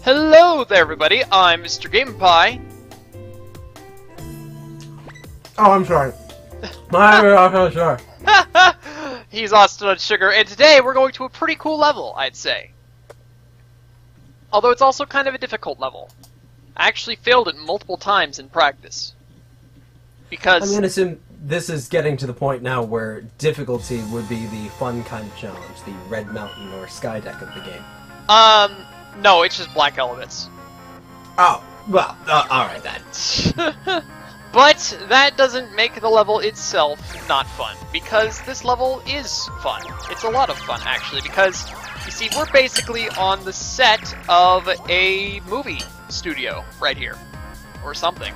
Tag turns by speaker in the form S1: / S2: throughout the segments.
S1: Hello there, everybody. I'm Mr. Game Pie.
S2: Oh, I'm sorry. I'm sorry.
S1: He's Austin on Sugar, and today we're going to a pretty cool level, I'd say. Although it's also kind of a difficult level. I actually failed it multiple times in practice. Because...
S2: I'm going to assume this is getting to the point now where difficulty would be the fun kind of challenge, the Red Mountain or Sky Deck of the game.
S1: No, it's just black Elebits.
S2: Oh, well, alright then.
S1: But that doesn't make the level itself not fun, because this level is fun. It's a lot of fun, actually, because, you see, we're basically on the set of a movie studio right here. Or something.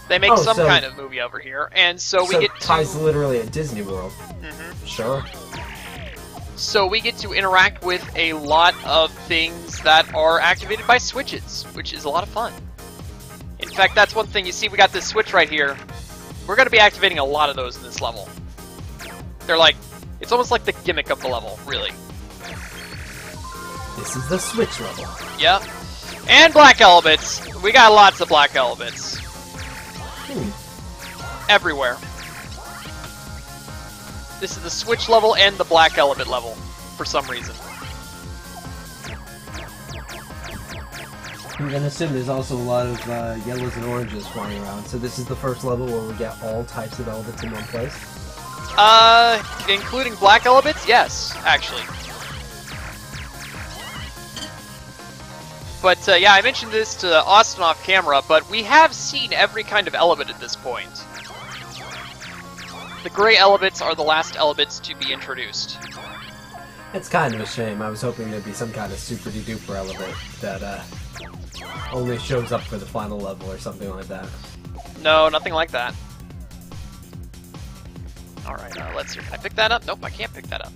S1: They make some kind of movie over here, and so we get to...
S2: Pie's literally at Disney World.
S1: Mm-hmm.
S2: Sure.
S1: So we get to interact with a lot of things that are activated by switches, which is a lot of fun. In fact, that's one thing. You see, we got this switch right here. We're going to be activating a lot of those in this level. They're like, it's almost like the gimmick of the level, really.
S2: This is the switch level.
S1: Yep. And black Elebits. We got lots of black Elebits. Everywhere. This is the switch level and the black Elebit level, for some reason.
S2: I'm going to assume there's also a lot of yellows and oranges flying around, so this is the first level where we get all types of Elebits in one place?
S1: Including black Elebits? Yes, actually. But, yeah, I mentioned this to Austin off camera, but we have seen every kind of Elebit at this point. The gray Elebits are the last Elebits to be introduced.
S2: It's kind of a shame. I was hoping there'd be some kind of super-de-duper Elebit that, only shows up for the final level or something like that.
S1: No, nothing like that. Alright, let's see. Can I pick that up? Nope, I can't pick that up.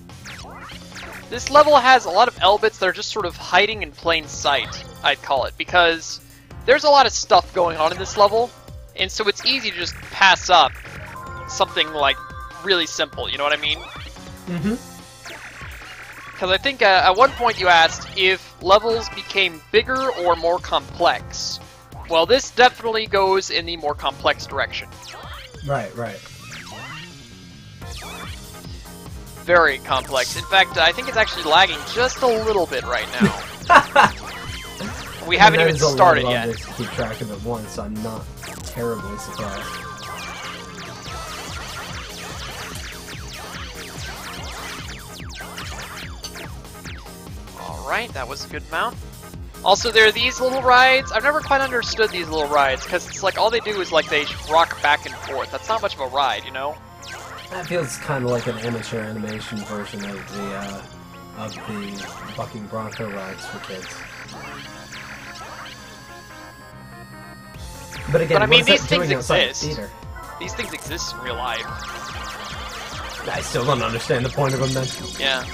S1: This level has a lot of Elebits that are just sort of hiding in plain sight, I'd call it, because there's a lot of stuff going on in this level, and so it's easy to just pass up something, like, really simple, you know what I mean?
S2: Mm-hmm.
S1: Because I think at one point you asked if levels became bigger or more complex. Well, this definitely goes in the more complex direction.
S2: Right, right.
S1: Very complex. In fact, I think it's actually lagging just a little bit right now. We haven't even started yet.
S2: To keep track of it once, so I'm not terribly surprised.
S1: Alright, that was a good mount. Also, there are these little rides. I've never quite understood these little rides, because it's like all they do is like they rock back and forth. That's not much of a ride, you know?
S2: That feels kind of like an amateur animation version of the Bucking Bronco rides for kids. But again,
S1: I mean, these things
S2: exist.
S1: These things exist in real life.
S2: I still don't understand the point of them then.
S1: Yeah.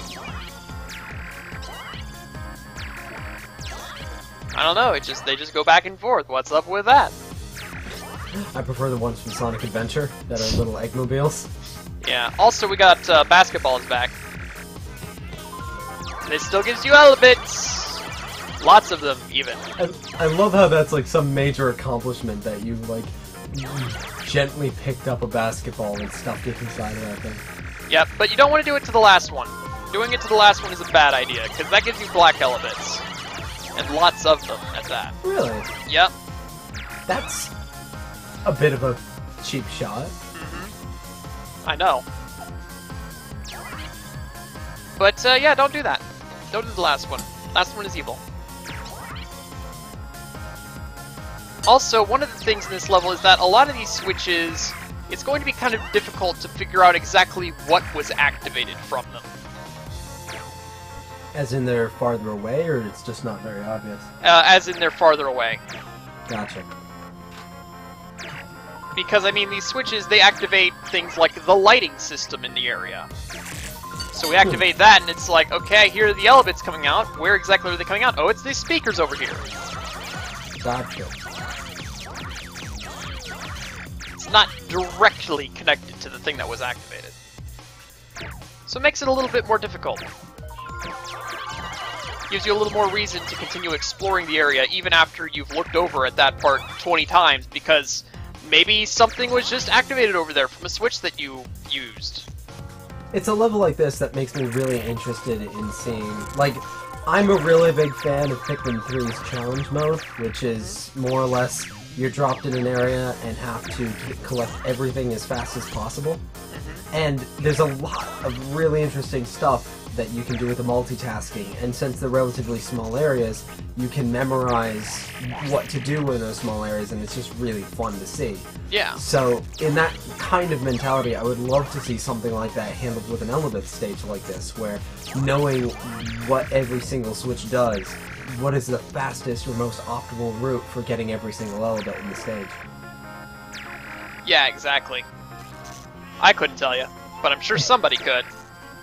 S1: I don't know, they just go back and forth. What's up with that?
S2: I prefer the ones from Sonic Adventure that are little eggmobiles.
S1: Yeah, also we got basketballs back. And it still gives you Elebits! Lots of them, even.
S2: I love how that's like some major accomplishment that you, like, gently picked up a basketball and stuffed it inside of that thing.
S1: Yep, but you don't want to do it to the last one. Doing it to the last one is a bad idea, because that gives you black Elebits. And lots of them, at that.
S2: Really?
S1: Yep.
S2: That's a bit of a cheap shot.
S1: I know. But, yeah, don't do that. Don't do the last one. Last one is evil. Also, one of the things in this level is that a lot of these switches, it's going to be kind of difficult to figure out exactly what was activated from them.
S2: As in they're farther away, or it's just not very obvious?
S1: As in they're farther away.
S2: Gotcha.
S1: Because, I mean, these switches, they activate things like the lighting system in the area. So we activate that, and it's like, okay, here are the Elebits coming out. Where exactly are they coming out? Oh, it's these speakers over here.
S2: Gotcha.
S1: It's not directly connected to the thing that was activated. So it makes it a little bit more difficult. gives you a little more reason to continue exploring the area even after you've looked over at that part 20 times, because maybe something was just activated over there from a switch that you used.
S2: It's a level like this that makes me really interested in seeing, like, I'm a really big fan of Pikmin 3's challenge mode, which is more or less you're dropped in an area and have to collect everything as fast as possible. And there's a lot of really interesting stuff that you can do with the multitasking, and since they're relatively small areas, you can memorize what to do in those small areas, and it's just really fun to see.
S1: Yeah.
S2: So, in that kind of mentality, I would love to see something like that handled with an Elebits stage like this, where knowing what every single switch does, what is the fastest or most optimal route for getting every single Elebit in the stage.
S1: Yeah, exactly. I couldn't tell you, but I'm sure somebody could.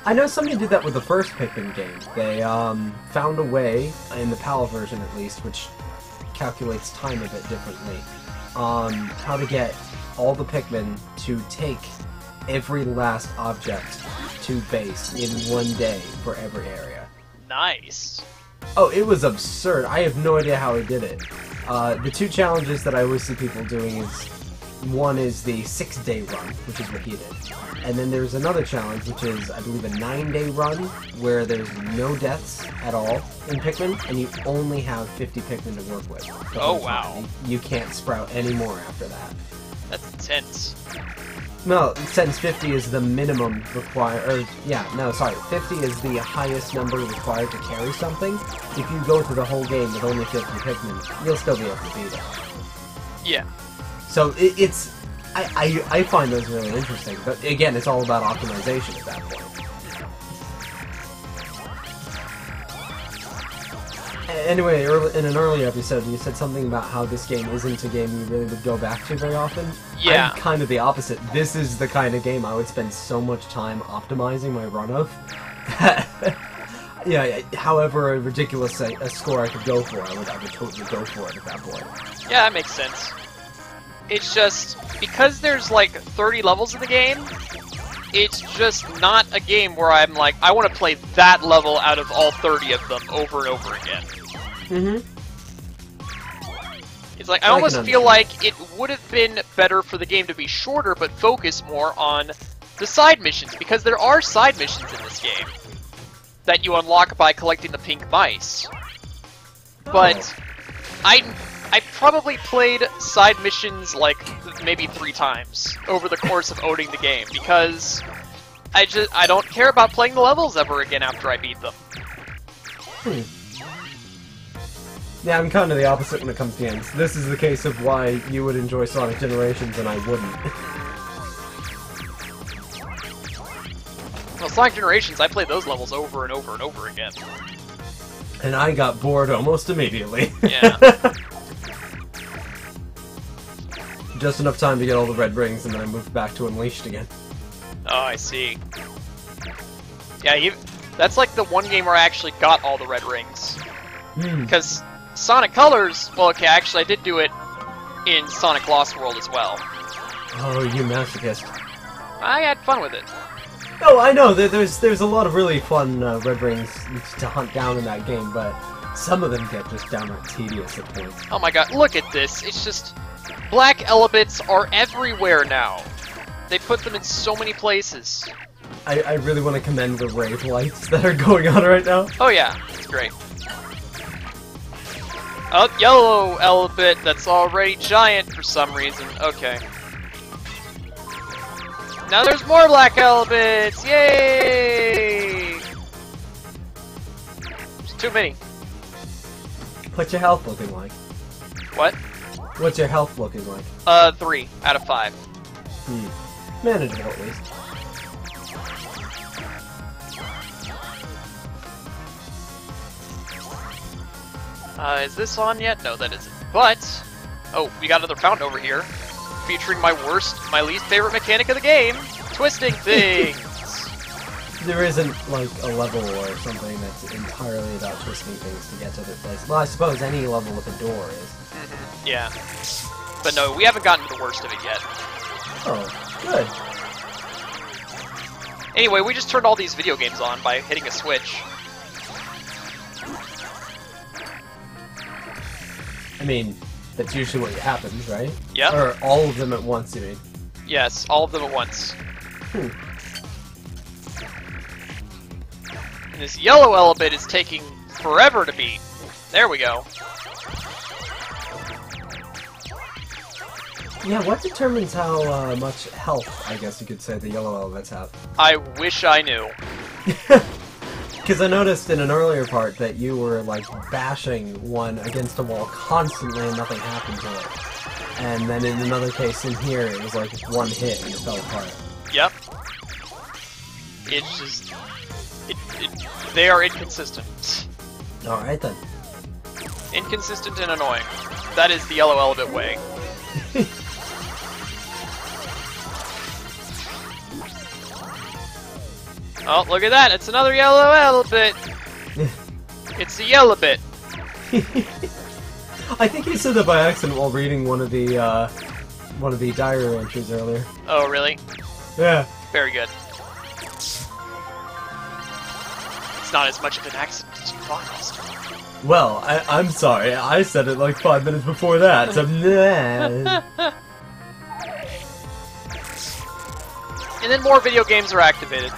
S2: I know somebody did that with the first Pikmin game. They found a way, in the PAL version at least, which calculates time a bit differently, how to get all the Pikmin to take every last object to base in one day for every area.
S1: Nice.
S2: Oh, it was absurd. I have no idea how he did it. The two challenges that I always see people doing is, one is the 6-day run, which is what he did. And then there's another challenge, which is, I believe, a 9-day run, where there's no deaths at all in Pikmin, and you only have 50 Pikmin to work with.
S1: Oh, wow.
S2: You can't sprout any more after that.
S1: That's intense.
S2: No, since 50 is the minimum required, or, yeah, no, sorry, 50 is the highest number required to carry something. If you go through the whole game with only 50 Pikmin, you'll still be able to beat it.
S1: Yeah.
S2: So it's... I find those really interesting, but again, it's all about optimization at that point. Anyway, in an earlier episode, you said something about how this game isn't a game you really would go back to very often.
S1: Yeah.
S2: I'm kind of the opposite. This is the kind of game I would spend so much time optimizing my run of. Yeah, however ridiculous a score I could go for, I would totally go for it at that point.
S1: Yeah, that makes sense. It's just, because there's like 30 levels in the game, it's just not a game where I'm like, I want to play that level out of all 30 of them over and over again. It's like, I almost feel like it would have been better for the game to be shorter, but focus more on the side missions, because there are side missions in this game that you unlock by collecting the pink mice. But I probably played side missions like maybe 3 times over the course of owning the game, because I don't care about playing the levels ever again after I beat them.
S2: Yeah, I'm kind of the opposite when it comes to games. This is the case of why you would enjoy Sonic Generations and I wouldn't.
S1: Well, Sonic Generations, I played those levels over and over and over again.
S2: And I got bored almost immediately.
S1: Yeah.
S2: Just enough time to get all the red rings, and then I moved back to Unleashed again.
S1: Oh, I see. Yeah, that's like the one game where I actually got all the red rings. Because Sonic Colors, well, okay, actually I did do it in Sonic Lost World as well.
S2: Oh, you masochist.
S1: I had fun with it.
S2: Oh, I know, there's a lot of really fun red rings to hunt down in that game, but some of them get just downright tedious at points.
S1: Oh my god, look at this. It's just... Black Elebits are everywhere now. They put them in so many places.
S2: I really want to commend the rave lights that are going on right now.
S1: Oh yeah, it's great. Oh, yellow Elebit that's already giant for some reason. Okay. Now there's more black Elebits! Yay! There's too many.
S2: What's your health looking like?
S1: What?
S2: What's your health looking like?
S1: 3 out of 5.
S2: Manageable, at least.
S1: Is this on yet? No, that isn't. But, oh, we got another fountain over here, featuring my least favorite mechanic of the game, twisting things.
S2: There isn't, like, a level or something that's entirely about twisting things to get to other places. Well, I suppose any level with a door is.
S1: Yeah. But no, we haven't gotten to the worst of it yet.
S2: Oh, good.
S1: Anyway, we just turned all these video games on by hitting a switch.
S2: mean, that's usually what happens, right?
S1: Yep.
S2: Or all of them at once, you mean?
S1: Yes, all of them at once.
S2: Hmm.
S1: And this yellow Elebit is taking forever to beat. There we go.
S2: Yeah, what determines how much health, I guess you could say, the yellow Elebits have?
S1: I wish I knew.
S2: Because I noticed in an earlier part that you were, like, bashing one against a wall constantly and nothing happened to it. And then in another case in here, it was like one hit and it fell apart.
S1: Yep. It's just... they are inconsistent.
S2: Alright then.
S1: Inconsistent and annoying. That is the yellow Elebit way. Oh, look at that! It's another yellow Elebit! It's a Elebit.
S2: I think you said that by accident while reading one of the diary entries earlier.
S1: Oh, really?
S2: Yeah.
S1: Very good. It's not as much of an accident as you thought, Austin.
S2: Well, I'm sorry. I said it like 5 minutes before that. So nah.
S1: And then more video games are activated.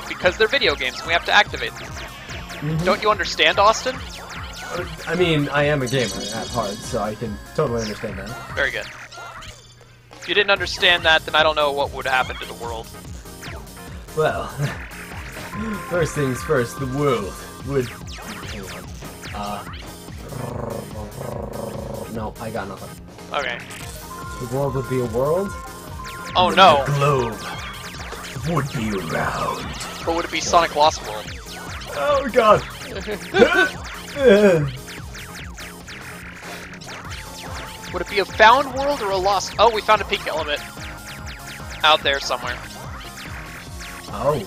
S1: Because they're video games, and we have to activate them.
S2: Mm-hmm.
S1: Don't you understand, Austin?
S2: I mean, I am a gamer at heart, so I can totally understand that.
S1: Very good. If you didn't understand that, then I don't know what would happen to the world.
S2: Well, first things first, the world would... Hang on. No, I got nothing.
S1: Okay.
S2: The world would be a world?
S1: Oh no!
S2: The globe would be round.
S1: But would it be Sonic Lost World?
S2: Oh god!
S1: Would it be a found world or a lost... Oh, we found a pink Elebit. Out there somewhere.
S2: Oh.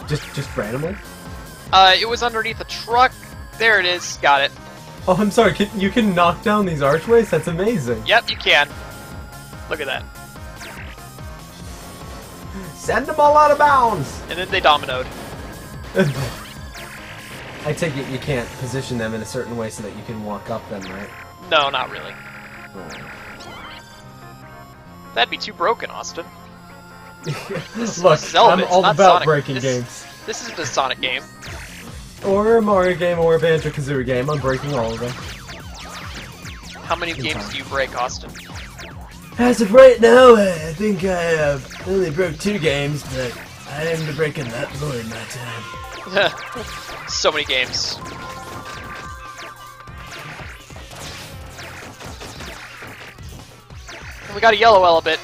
S2: Just randomly?
S1: It was underneath a truck. There it is. Got it.
S2: Oh, I'm sorry, you can knock down these archways? That's amazing.
S1: Yep, you can. Look at that.
S2: Send them all out of bounds!
S1: And then they dominoed.
S2: I take it you can't position them in a certain way so that you can walk up them, right?
S1: No, not really. That'd be too broken, Austin.
S2: Look, I'm all about
S1: Sonic.
S2: breaking games.
S1: This isn't a Sonic game.
S2: Or a Mario game, or a Banjo-Kazooie game. I'm breaking all of them.
S1: How many games do you break, Austin?
S2: As of right now, I think I only broke 2 games, but I am breaking that more in my time.
S1: So many games. And we got a yellow Elebit.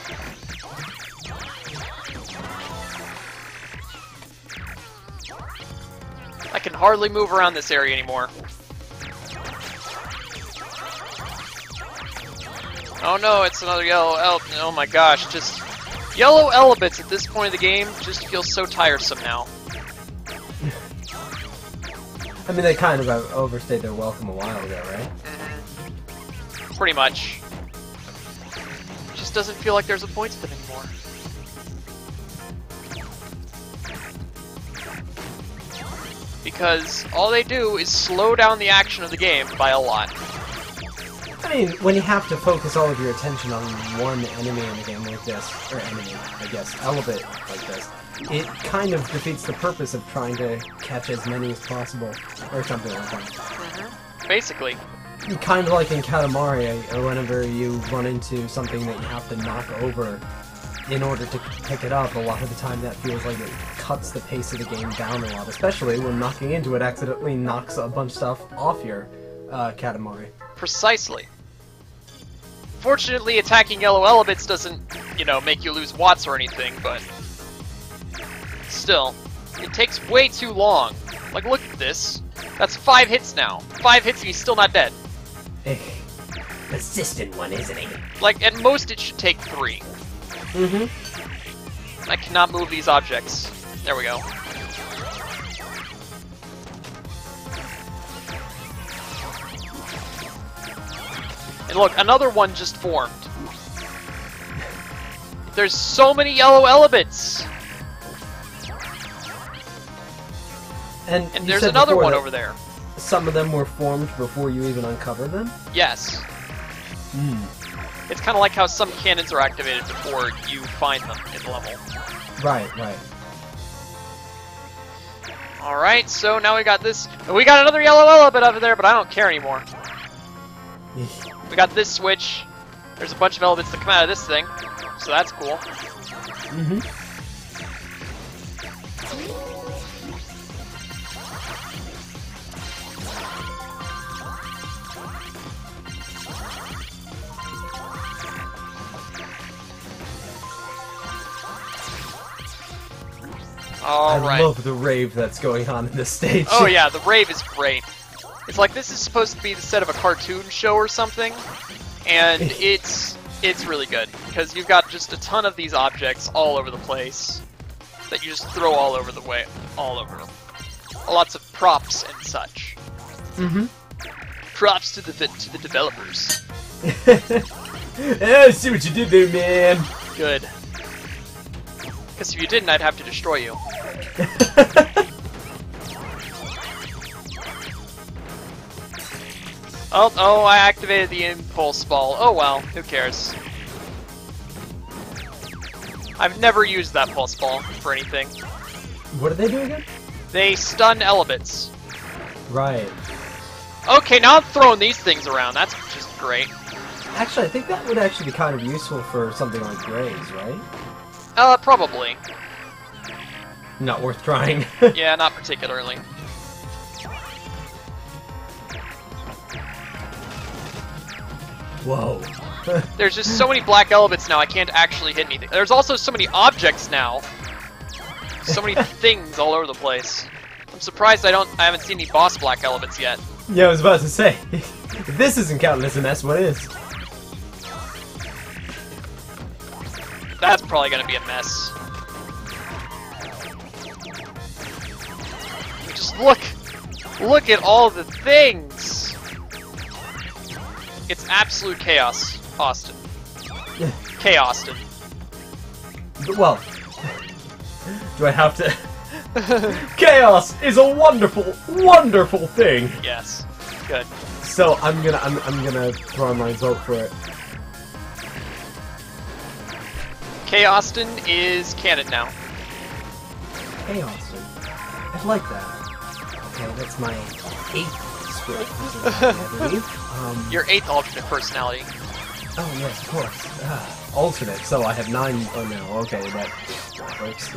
S1: I can hardly move around this area anymore. Oh no, it's another yellow Elebit. Oh my gosh, just... Yellow Elebits at this point of the game just feels so tiresome now.
S2: I mean, they kind of overstayed their welcome a while ago, right?
S1: Pretty much. It just doesn't feel like there's a point to them anymore. Because all they do is slow down the action of the game by a lot.
S2: I mean, when you have to focus all of your attention on one enemy in a game like this, or enemy, I guess, Elebit like this, it kind of defeats the purpose of trying to catch as many as possible, or something like that.
S1: Basically.
S2: Kind of like in Katamari, whenever you run into something that you have to knock over in order to pick it up, a lot of the time that feels like it cuts the pace of the game down a lot, especially when knocking into it accidentally knocks a bunch of stuff off your Katamari.
S1: Precisely. Fortunately, attacking yellow Elebits doesn't, you know, make you lose watts or anything, but... Still, it takes way too long. Like, look at this. That's 5 hits now. 5 hits and he's still not dead.
S2: Persistent one, isn't he?
S1: Like, at most it should take 3.
S2: Mm-hmm.
S1: I cannot move these objects. There we go. And look, another one just formed. There's so many yellow Elebits! And there's another one over there.
S2: Some of them were formed before you even uncovered them?
S1: Yes. It's kind of like how some cannons are activated before you find them in the level.
S2: Right, right.
S1: Alright, so now we got this. And we got another yellow Elebit over there, but I don't care anymore. We got this switch. There's a bunch of Elebits that come out of this thing, so that's cool.
S2: I love the rave that's going on in this stage.
S1: Oh yeah, the rave is great. It's like this is supposed to be the set of a cartoon show or something, and it's really good because you've got just a ton of these objects all over the place that you just throw all over. Lots of props and such. Props to the developers.
S2: I see what you did there, man.
S1: Good. Because if you didn't, I'd have to destroy you. Oh, I activated the impulse ball. Oh well, who cares? I've never used that pulse ball for anything.
S2: What do they do again?
S1: They stun Elebits.
S2: Right.
S1: Okay, now I'm throwing these things around. That's just great.
S2: Actually, I think that would actually be kind of useful for something like Grays, right?
S1: Probably.
S2: Not worth trying.
S1: Yeah, not particularly.
S2: Whoa.
S1: There's just so many black Elebits now, I can't actually hit anything. There's also so many objects now. So many things all over the place. I'm surprised I haven't seen any boss black Elebits yet.
S2: Yeah, I was about to say. If this isn't counting as a mess, what is?
S1: That's probably gonna be a mess. Just look at all the things. It's absolute chaos, Austin. Chaostin.
S2: Well, do I have to? Chaos is a wonderful, wonderful thing.
S1: Yes, good.
S2: So I'm gonna throw my vote for it.
S1: Chaostin is canon now.
S2: Chaostin. I like that. Okay, that's my 8th script, I believe.
S1: Your 8th alternate personality.
S2: Oh yes, of course. Alternate. So I have 9. Oh no. Okay, that works.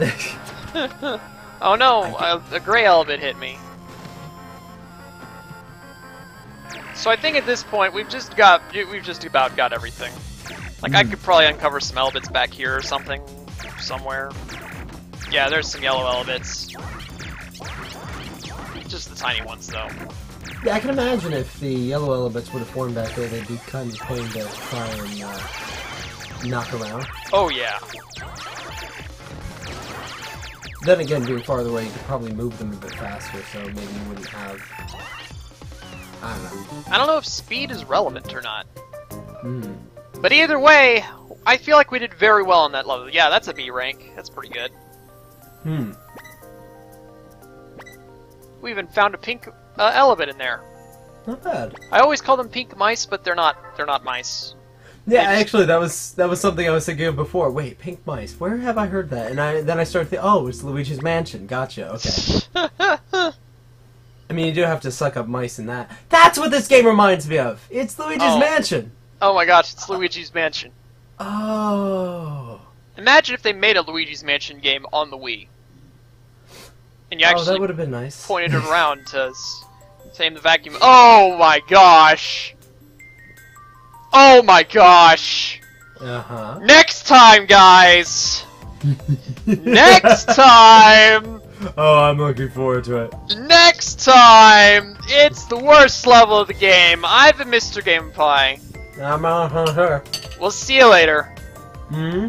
S1: Oh no, a gray Elebit hit me. So I think at this point we've just about got everything. Like I could probably uncover some Elebits back here or something, somewhere. Yeah, there's some yellow Elebits. Just the tiny ones though.
S2: Yeah, I can imagine if the yellow Elebits would have formed back there, they'd be kind of pain to try and knock around.
S1: Oh yeah.
S2: Then again, being farther away, you could probably move them a bit faster, so maybe you wouldn't have... I don't know.
S1: I don't know if speed is relevant or not. But either way, I feel like we did very well on that level. Yeah, that's a B rank. That's pretty good. We even found a pink Elebit in there.
S2: Not bad.
S1: I always call them pink mice, but they're not mice.
S2: Yeah, actually, that was something I was thinking of before. Wait, pink mice. Where have I heard that? And then I started thinking, oh, it's Luigi's Mansion. Gotcha. Okay. I mean, you do have to suck up mice in that. That's what this game reminds me of. It's Luigi's Mansion.
S1: Oh my gosh, it's Luigi's Mansion.
S2: Oh.
S1: Imagine if they made a Luigi's Mansion game on the Wii. And you actually
S2: that would have been nice.
S1: Pointed it around to tame the vacuum. Oh my gosh! Oh my gosh!
S2: Uh-huh.
S1: Next time, guys! Next time!
S2: Oh, I'm looking forward to it.
S1: Next time! It's the worst level of the game. I've been Mr. Game Pie.
S2: I'm on her.
S1: We'll see you later.
S2: Hmm?